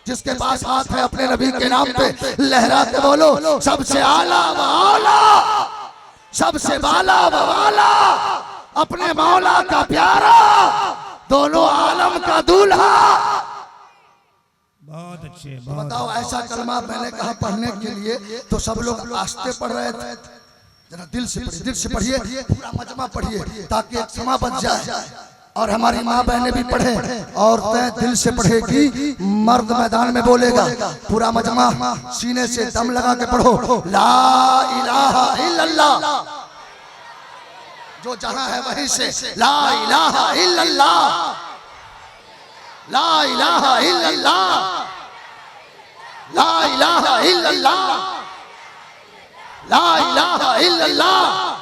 जिसके पास हाथ है अपने नबी के नाम पे लहरा के बोलो सबसे आला मौला, सबसे बाला वाला, अपने मौला का प्यारा, दोनों आलम का दूल्हा। बहुत अच्छे। बताओ ऐसा कलमा मैंने कहा पढ़ने के लिए तो सब लोग आस्ते पढ़ रहे थे। जरा दिल से पढ़िए, पूरा मजमा पढ़िए ताकि एक समा बच जाए। और हमारी माँ बहनें भी पढ़े, औरतें दिल से पढ़ेगी, मर्द मैदान में बोलेगा। पूरा मजमा सीने से दम लगा के पढ़ो। ला इलाहा इल्लल्लाह, जो जहां है वहीं से ला इलाहा इल्लल्लाह, ला इलाहा इल्लल्लाह, ला इलाहा इल्लल्लाह, ला इलाहा इल्लल्लाह,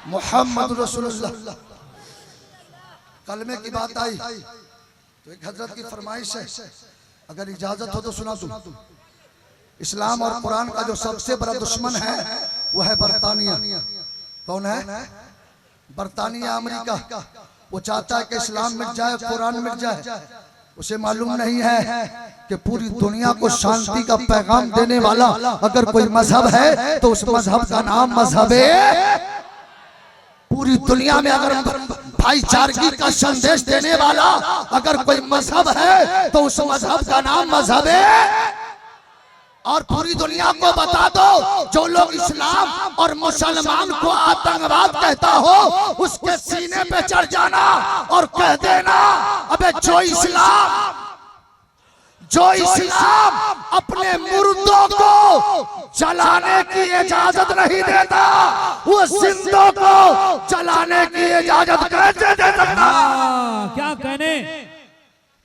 मुहम्मद रसूलुल्लाह। कलमे की बात आई तो एक हजरत की फरमाइश है, अगर इजाजत हो तो सुना दूं। इस्लाम और कुरान का जो सबसे बड़ा दुश्मन है वो है बरतानिया। कौन है? बरतानिया, अमेरिका। वो चाहता है कि इस्लाम मिट जाए, कुरान मिट जाए। उसे मालूम नहीं है कि पूरी दुनिया को शांति का पैगाम देने वाला अगर कोई मजहब है तो उस मजहब का नाम मजहब है। पूरी दुनिया में अगर भाईचारगी का संदेश देने वाला अगर कोई मजहब है तो उस मजहब का नाम मजहब है। और पूरी दुनिया को बता दो, जो लोग इस्लाम और मुसलमान को आतंकवाद कहता हो उसके सीने पे चढ़ जाना और कह देना, अबे जो इस्लाम अपने मुर्दों को जलाने की इजाजत नहीं देता, वो जिंदों को जलाने की इजाजत कैसे दे सकता? क्या कहने।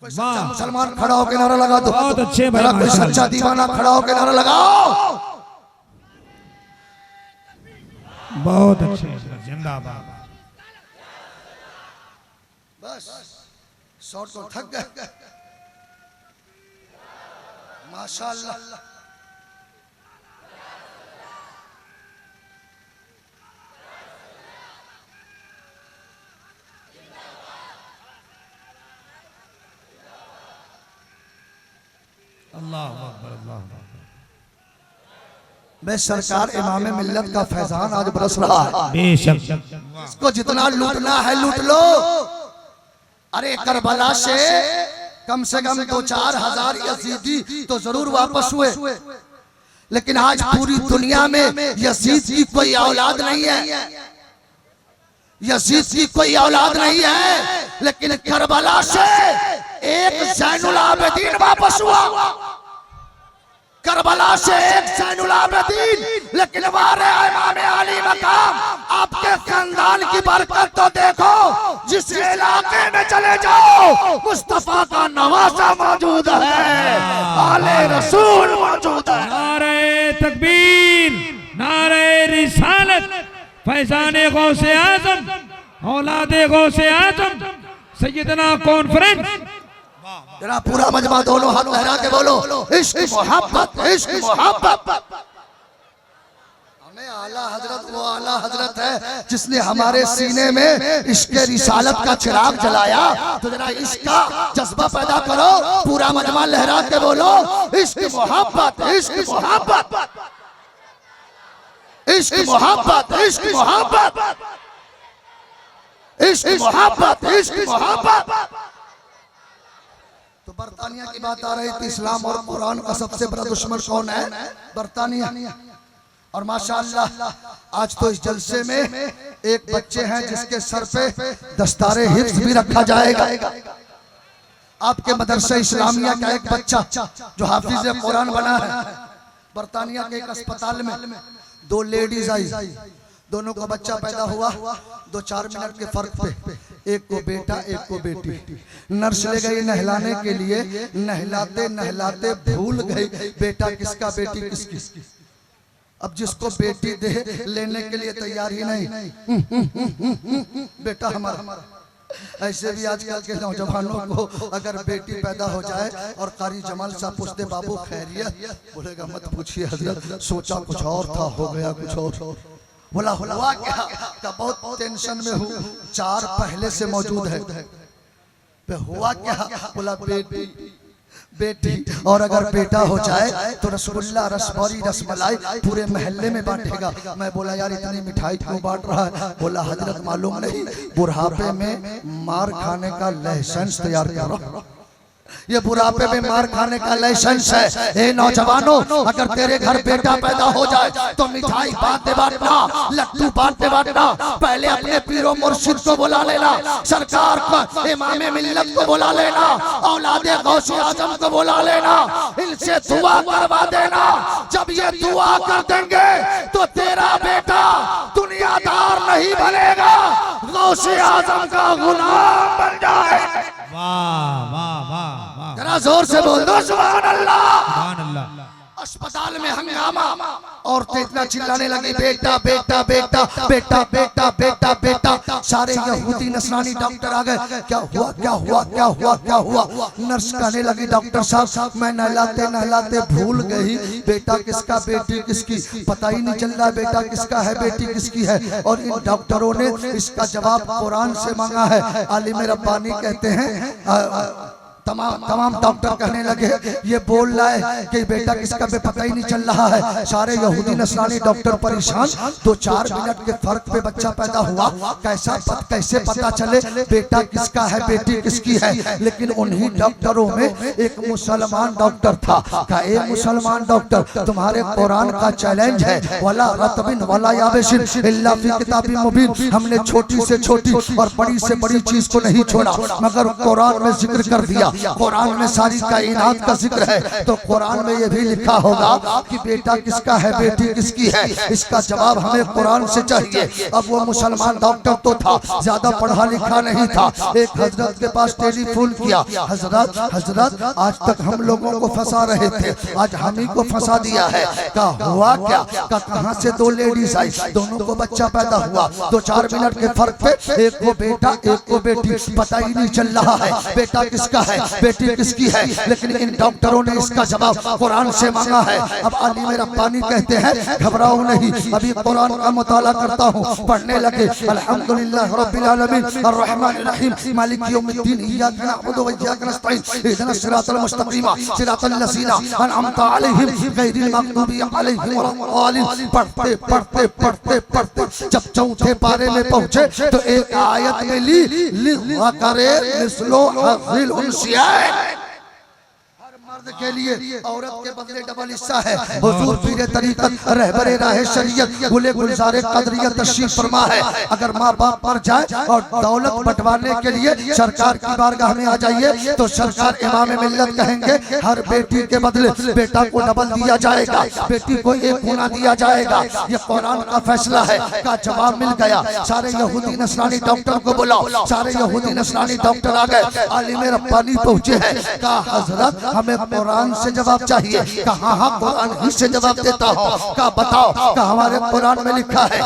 वाह, मुसलमान खड़ा होकर नारा लगा दो। बहुत अच्छे भाई, कोई सच्चा दीवाना खड़ा होकर नारा लगाओ। बहुत अच्छे, जिंदाबाद। बस शॉट को थक गए। माशाअल्लाह। अल्लाह अकबर, अल्लाह अकबर। मैं सरकार इमाम मिल्लत का फैजान आज बरस रहा है। बेशक, इसको जितना लूटना है लूट लो। अरे करबला से कम 2-4 हजार यजीदी तो जरूर वापस हुए, लेकिन आज पूरी दुनिया में यजीद की कोई औलाद नहीं है, यजीद की कोई औलाद नहीं है। लेकिन करबला से एक ज़ैनुल आबिदीन वापस हुआ, करबला से एक ज़ैनुल आबिदीन। लेकिन हमारे इमाम अली मकाम, आपके खानदान की बरकत तो देखो, जिस इलाके में चले जाओ मुस्तफा का नवासा मौजूद है, आले रसूल मौजूद है। नारे तकबीर, नारे रिसालत, फैजाने गौसे आजम, औलादे गौसे आजम, सैयदना कॉन्फ्रेंस। जरा पूरा मजमा दोनों हाथ लहरा के बोलो, इश्क मोहब्बत, इश्क मोहब्बत। हमें आला हजरत, वो आला हजरत है जिसने हमारे सीने में इश्क रिसालत का चिराग जलाया। तो जरा इसका जज्बा पैदा करो, पूरा मजमा लहरा के बोलो, इश्क मोहब्बत, इश्क मोहब्बत, इश्क मोहब्बत, इश्क मोहब्बत, इश्क मोहब्बत, इश्क मोहब्बत। तो बरतानिया की बात आ रही थी, इस्लाम और कुरान का सबसे बड़ा दुश्मन कौन है? बरतानिया। और माशाअल्लाह आज तो इस जलसे में एक बच्चे हैं जिसके सर पे दस्तारे हिफ्ज भी रखा जाएगा। आपके मदरसा इस्लामिया का एक बच्चा जो हाफिज कुरान बना है, बरतानिया के एक अस्पताल में 2 लेडीज आई, दोनों का बच्चा पैदा हुआ 2-4 मिनट के फर्क पे, एक को बेटा एक को बेटी। नर्स ले गई नहलाने के लिए, नहलाते नहलाते भूल गई बेटा किसका बेटी किसकी। अब जिसको बेटी दे लेने के लिए तैयार ही नहीं, बेटा हमारा। ऐसे भी आजकल के नौजवानों को अगर बेटी पैदा हो जाए और कारी जमाल साहब पूछते बाबू खैरियत, बोलेगा मत पूछिए हजरत, सोचा कुछ और था हो गया कुछ और। बोला हुआ क्या? बहुत टेंशन में हूँ, 4 पहले से मौजूद है। हुआ क्या? बोला बेटी और अगर बेटा हो जाए तो रसगुल्ला, रसबौरी, रसमलाई पूरे मोहल्ले में बांटेगा। मैं बोला यार इतनी मिठाई क्यों बांट रहा है? बोला हजरत मालूम नहीं, बुढ़ापे में मार खाने का लाइसेंस तैयार कर रहा, ये बुढ़ापे में मार खाने का लाइसेंस है। ए नौजवानों, अगर तेरे घर बेटा पैदा हो जाए तो मिठाई बांटते बांटना, लड्डू बांटते बांटना, पहले अपने पीरो मुर्शिद को बुला लेना, सरकार को, इमाम मिल्लत को बुला लेना, औलादे गौसे आजम को बुला लेना, इनसे दुआ करवा देना। जब ये दुआ कर देंगे तो तेरा बेटा दुनियादार नहीं बनेगा, गौसे आजम का गुलाम बन जाए। वाह वाह वाह वाह, जरा जोर से बोल दो सुभान अल्लाह। सुभान अल्लाह। अस्पताल में हंगामा, औरतें इतना चिल्लाने लगी बेटा बेटा बेटा बेटा बेटा बेटा बेटा। सारे यहूदी नसरानी डॉक्टर आ गए, क्या हुआ क्या हुआ क्या हुआ क्या हुआ? नर्स कहने लगी डॉक्टर साहब मैं नहलाते नहलाते भूल गई बेटा किसका बेटी किसकी, पता ही नहीं चल रहा बेटा किसका है बेटी किसकी है। और इन डॉक्टरों ने इसका जवाब कुरान से मांगा है। आलिम रब्बानी कहते हैं तमाम डॉक्टर कहने लगे ये बोल रहा है कि बेटा किसका भी पता ही नहीं चल रहा है। सारे यहूदी नस्रानी डॉक्टर परेशान। 2-4 मिनट के फर्क पे बच्चा पैदा हुआ, कैसे पता चले बेटा किसका है बेटी किसकी है। लेकिन उन्हीं डॉक्टरों में एक मुसलमान डॉक्टर था। कहा ए मुसलमान डॉक्टर, तुम्हारे कुरान का चैलेंज है, वला रतबिन वला याबिसिन इल्ला फी किताबिन मुबीन। हमने छोटी से छोटी और बड़ी से बड़ी चीज को नहीं छोड़ा मगर कुरान में जिक्र कर दिया। कुरान में सारी कायनात का जिक्र है, तो कुरान में ये भी लिखा होगा कि बेटा किसका है बेटी किसकी है। इसका जवाब हमें कुरान से चाहिए। अब वो मुसलमान डॉक्टर तो था, ज्यादा पढ़ा लिखा नहीं था। एक हजरत के पास टेलीफोन किया, हजरत आज तक हम लोगों को फंसा रहे थे, आज हम ही को फंसा दिया है। कहा हुआ क्या? कहाँ से 2 लेडीज आई, दोनों को बच्चा पैदा हुआ। 2-4 मिनट के फर्क पे एक को बेटा एक को बेटी, पता ही नहीं चल रहा है बेटा किसका है बेटी किसकी है। लेकिन इन डॉक्टरों ने इसका जवाब कुरान से मांगा है। अब अली मेरा पानी कहते हैं घबराओ नहीं, अभी कुरान का मुताला करता हूँ। पढ़ने लगे अल्हम्दुलिल्लाह रब्बिल आलमीन अर्रहमानिर रहीम मालिक यौमिद्दीन इय्याका नअबुदु व इय्याका नस्तईन इहदिनस सिरातल मुस्तकीम सिरातल लज़ीना अनअमता अलैहिम गैरिल मग़दूबी अलैहिम वलद्दालिन। पढ़ते पढ़ते पढ़ते पढ़ते जब चौथे पारे में पहुंचे तो एक आयत में ली करे मिसलो हज़िल उनसिया के लिए औरत के बदले डबल हिस्सा है। हुजूर पीरे तरीकत रहबरे राह शरीयत गुले गुलजारे कदरियत तशरीफ फरमा है। अगर माँ बाप मर जाए और दौलत बंटवाने के लिए सरकार की बारगाह में आ जाइए तो सरकार इमाम मिल्लत कहेंगे हर बेटी के बदले बेटा को डबल दिया जाएगा, बेटी को 1 गुना दिया जाएगा। ये कुरान का फैसला है। का जवाब मिल गया। सारे यहूदी नस्रानी डॉक्टर को बुलाओ। सारे यहूदी नस्रानी डॉक्टर आ गए। आलिम रब्बानी पहुंचे हैं। कहा हजरत हमें कुरान से जवाब चाहिए। कहा हाँ कुरान ही से जवाब देता हूँ। कहा बताओ। कहा हमारे कुरान में लिखा है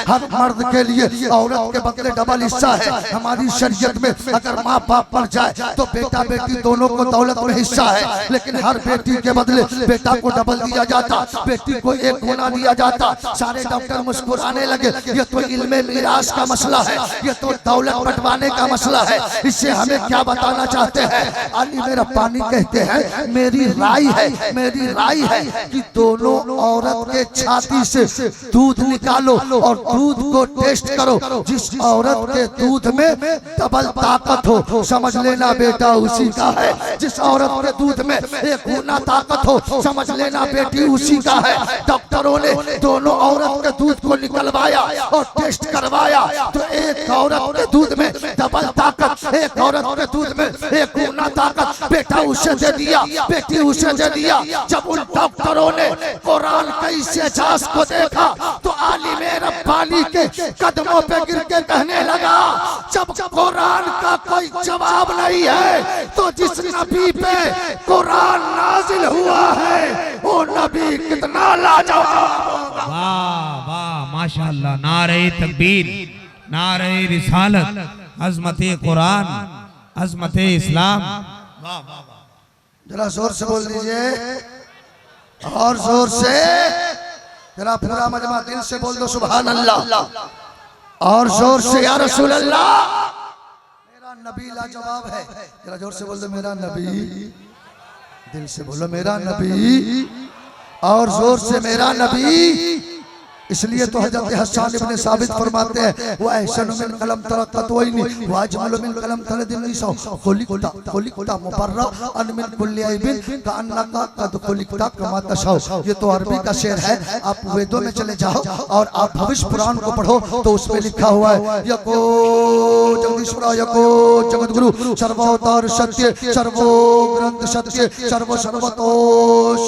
हर मर्द के लिए औरत के बदले डबल हिस्सा है। हमारी शरीयत में अगर माँ बाप मर जाए तो बेटा बेटी दोनों को दौलत में हिस्सा है, लेकिन हर बेटी के बदले बेटा को डबल दिया जाता, बेटी को 1 गुना दिया जाता। सारे डॉक्टर मुस्कुराने लगे। ये तो इल्मे मिरास का मसला है, ये तो दौलत बंटवाने का मसला है, इससे हमें क्या बताना चाहते हैं। अली मेरा पानी कहते हैं मेरी राय है कि दोनों औरत के छाती से दूध निकालो और दूध को टेस्ट करो। जिस औरत के दूध में डबल ताकत हो समझ लेना बेटा उसी का है। जिस औरत के दूध में 1 गुना ताकत हो समझ लेना बेटी उसी का है। डॉक्टरों ने दोनों औरत के दूध को निकलवाया और टेस्ट करवाया तो एक औरत के दूध में डबल ताकत, एक औरत के दूध में 1 गुना ताकत, बेटा उसे दे दिया बेटी उसे दे दिया। जब उन डॉक्टरों ने कुरान की इजाज़त को देखा तो आलिम रब्बानी के कदमों पे गिर के कहने लगा जब कुरान का कोई जवाब नहीं है तो जिस नबी पे कुरान नाजिल हुआ है वो नबी कितना लाजवाब। वाह वाह माशाअल्लाह। नारे तकबीर, नारे रिसालत, अज़मते कुरान, अज़मते इस्लाम। जरा जोर से बोल दीजिए और जोर से जरा पूरा मजमा दिल से बोल दो सुभान अल्लाह और जोर से या रसूल अल्लाह। मेरा नबी लाजवाब है। जरा जोर से बोल दो मेरा नबी, दिल से बोलो मेरा नबी और जोर से मेरा नबी। इसलिए तो हजरत हसन इब्ने साबित फरमाते हैं वो अहसनु मिन कलम तरक़तवैनी व अजमलु मिन कलम तरदिनिसा खुलिक़ता मुबर्रा अन मिन कुल्ली ऐबिन कअन्नका क़द खुलिक़ता कमा तशाउ। ये तो अरबी का शेर है। आप वेदों में चले जाओ और आप भविष्य पुराण को पढ़ो तो उसमें लिखा हुआ है यको जगदीश्वरा यको जगद्गुरु सर्वोत्तर सत्य सर्वो ग्रंथ सत्य सर्व सर्वतो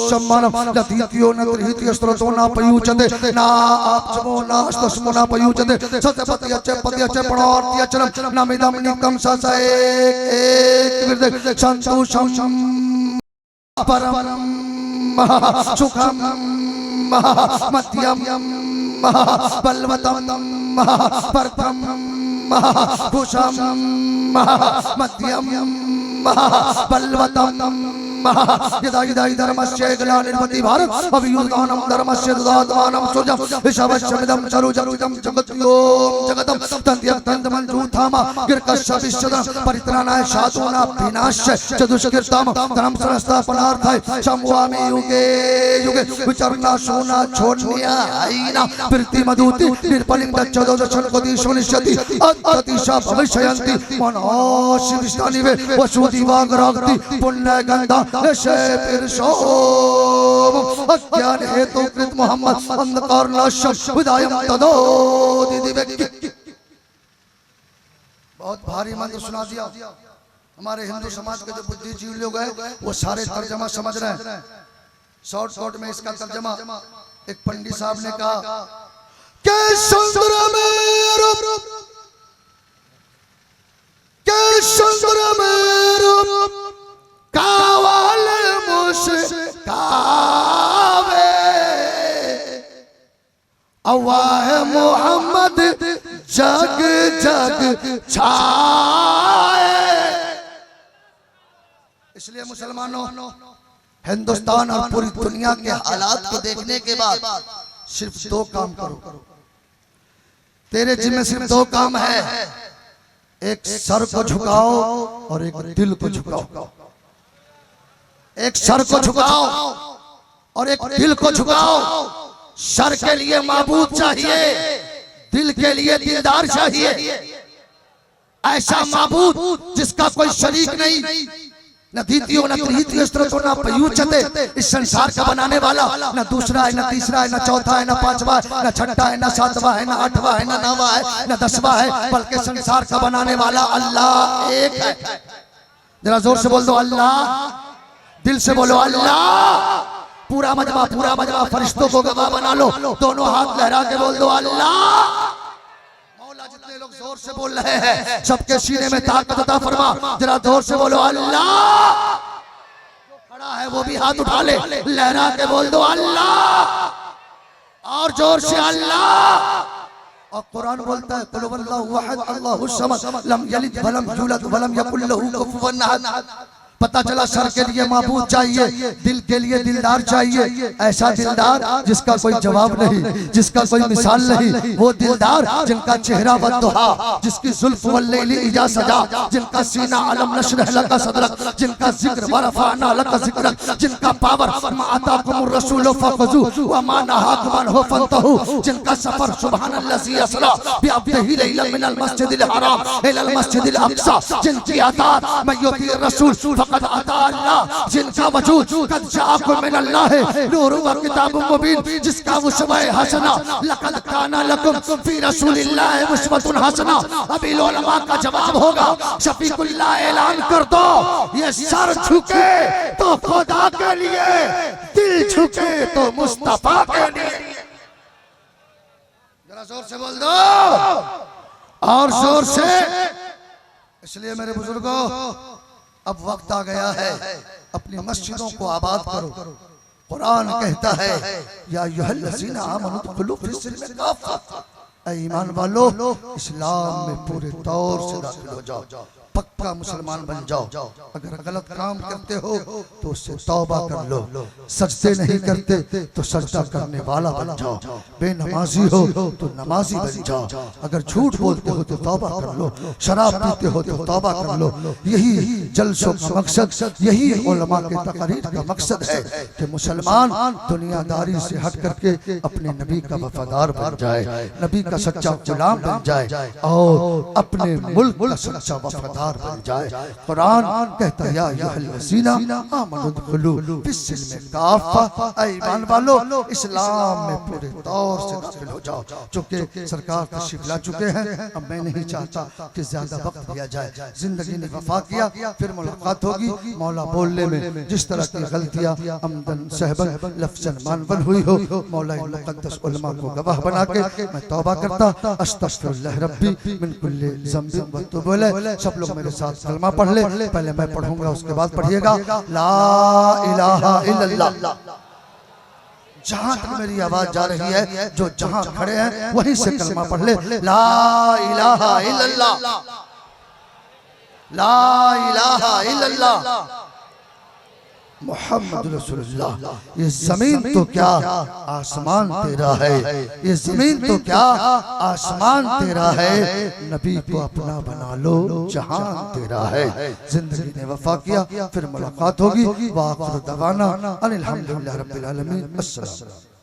सम्मानम लतीत्यो न त्रिहित्य स्त्रोतो न पयुचते ना आप जमो नाश तस्मोना पयुचते सत्यपत्यचे पत्यचे पणार्त्यचरम नमिदम निकम ससाए एक संतोषम परम सुखम मध्यम बलवतम परम कुशम मध्यम बलवतम यदा यदा धर्मस्य ग्लानिर्भवति भारत अभ्युत्थानं धर्मस्य तदात्मानं सूर्यं विश्ववशमिदं सरोजमिदं जगत्यों जगतं तन्त्यक्तन्तमञ्जूथामा गिरकश्यपिश्चदं परित्राणाय साधूनां विनाशाय चतुष्कृतं धर्म संस्थापनार्थाय संवामि युगे युगे विचरना सोना छोड़निया आईना प्रीति मधुति निर्पलिंग चतुर्दशन कोटि सुनिश्चिति अतिशा भविष्यन्ति मनोषि विष्णुनिवे वसुधि वागरागति पुण्य गंधा नशे पिरशोम अज्ञान हेतु कृत मोहम्मद अंधकार नाशम विदायम तदो दिव्य। बहुत भारी मंत्र सुना दिया। हमारे हिंदू समाज के जो बुद्धिजीवी लोग हैं वो सारे तर्जमा समझ रहे हैं। शॉर्ट में इसका तर्जमा एक पंडित साहब ने कहा के सुंदर मेरो के सुंदर मेरो कावाल मुस्कावे अवाह मोहम्मद जग जग छाए। इसलिए मुसलमानों हिंदुस्तान और पूरी दुनिया के हालात को देखने के बाद सिर्फ दो काम करो। तेरे जिम्मे सिर्फ दो काम है, एक सर को झुकाओ और एक दिल को झुकाओ। एक सर को झुकाओ और एक दिल को झुकाओ। सर के लिए माबूद चाहिए, दिल के लिए दिलदार चाहिए। ऐसा माबूद जिसका कोई शरीक नहीं, न द्वितीय न तृतीय स्त्रोतो न पयुच्यते। इस संसार का बनाने वाला न दूसरा है, न तीसरा है, न चौथा है, न पांचवा है, न छठा है, न सातवां है, न आठवां है, न नौवां है, न दसवां है, बल्कि संसार का बनाने वाला अल्लाह एक है। जरा जोर से बोल दो अल्लाह, दिल से बोलो अल्लाह। पूरा मजमा फरिश्तों को गवाह बना लो, दोनों हाथ लहरा के बोल दो अल्लाह। जितने लोग जोर से बोल रहे हैं सबके सीने में ताकत अता फरमा। जरा जोर से बोलो अल्लाह। जो खड़ा है वो भी हाथ उठा ले, लहरा के बोल दो अल्लाह, और जोर से अल्लाह। और कुरान बोलता है कुल हुवल्लाहु अहद अल्लाहुस समद लम यलिद वलम यूलद वलम यकुल लहू कुफुवन अहद। पता चला सर के लिए माबूद चाहिए, दिल के लिए दिलदार चाहिए। ऐसा दिलदार जिसका कोई जवाब नहीं, जिसका कोई मिसाल नहीं। वो दिलदार जिनका चेहरा बद्दुहा, जिसकी जुल्फ वल्लैली इजा सजा, जिनका सीना अलम नशरह लका सदरक, जिनका जिक्र वरफाना लका जिक्रक, जिनका पावर मा अताकुमुर रसूल फखुजू व मा नहाकुम अन्हु फंतहू, जिनका सफर सुबहानल्लज़ी असरा बिअब्दिही लैलन मिनल मस्जिदिल हराम इलल मस्जिदिल अक्सा, जिनकी अतात मैं युती रसूल फकद अता अल्लाह, जिनका वजूद कद जाअकुम मिन अल्लाह नूरुन व किताबुम मुबीन, जिसका उस्वा हसना लक़द काना लकुम फी रसूलिल्लाहि उस्वतुन हसना। अभी उलमा का जवाब होगा शफीकुल्लाह ऐलान कर दो, ये सर झुके तो खुदा के लिए, दिल झुके तो मुस्तफा के लिए। जरा जोर से बोल दो और जोर से। इसलिए मेरे बुजुर्गों अब वक्त आ गया है, अपनी मस्जिदों को आबाद करो। कुरान कहता है या अय्युहल्लज़ीना आमनू दुखुलू फिस्सिल्मि काफ़ा, ईमान वालो इस्लाम में पूरे तौर से दाखिल हो जाओ, पक्का मुसलमान बन जाओ। अगर गलत काम करते हो तो उससे तौबा कर लो, सजदे नहीं करते तो सजदा करने वाला बन जाओ, बेनमाजी हो तो नमाजी बन जाओ, अगर झूठ बोलते हो तो तौबा कर लो, शराब पीते हो तो तौबा कर लो। यही जलसों का मकसद, यही उलमा के तकरीर का मकसद है कि मुसलमान दुनियादारी से हट करके अपने नबी का वफादार बन जाए, नबी का सच्चा गुलाम बन जाए और अपने मुल्क का सच्चा वफादार बन जाए। कुरान कहता है या अय्युहल्लज़ीना आमनू दुखुलू फिस्सिल्मि काफ़ा, ईमान वालो इस्लाम में पूरे तौर से दाखिल हो जाओ। चूंकि सरकार तशरीफ ला चुके हैं, अब मैं नहीं चाहता कि ज्यादा वक्त दिया जाए। जिंदगी ने वफा किया, फिर मुलाकात होगी। मौला बोलने में जिस तरह की गलतियां अमदन सहबन लफ्ज़न मानवन हुई हो, मौला मुक़द्दस उलमा को गवाह बना के मैं तौबा करता। अस्तग़फिरुल्लाह रब्बी मिन कुल्ली ज़ंबिन व तूबू इलैह। सब लोग मेरे साथ कलमा पढ़ ले, पहले मैं पढ़ूंगा उसके बाद पढ़िएगा ला इलाहा इल्लल्लाह। जहां तक मेरी आवाज जा रही है, जो जहां खड़े हैं वहीं से कलमा पढ़ ले, ला इलाहा इल्लल्लाह, ला इलाहा इल्लल्लाह मोहम्मद रसूलुल्लाह। ये जमीन तो क्या आसमान तेरा है, ये जमीन तो क्या आसमान तेरा है, नबी को अपना बना लो जहान तेरा है। जिंदगी ने वफा किया, फिर मुलाकात होगी। वाखिर दवाना अनिल हम्दुलिल्लाहि रब्बिल आलमीन। अस्सलाम।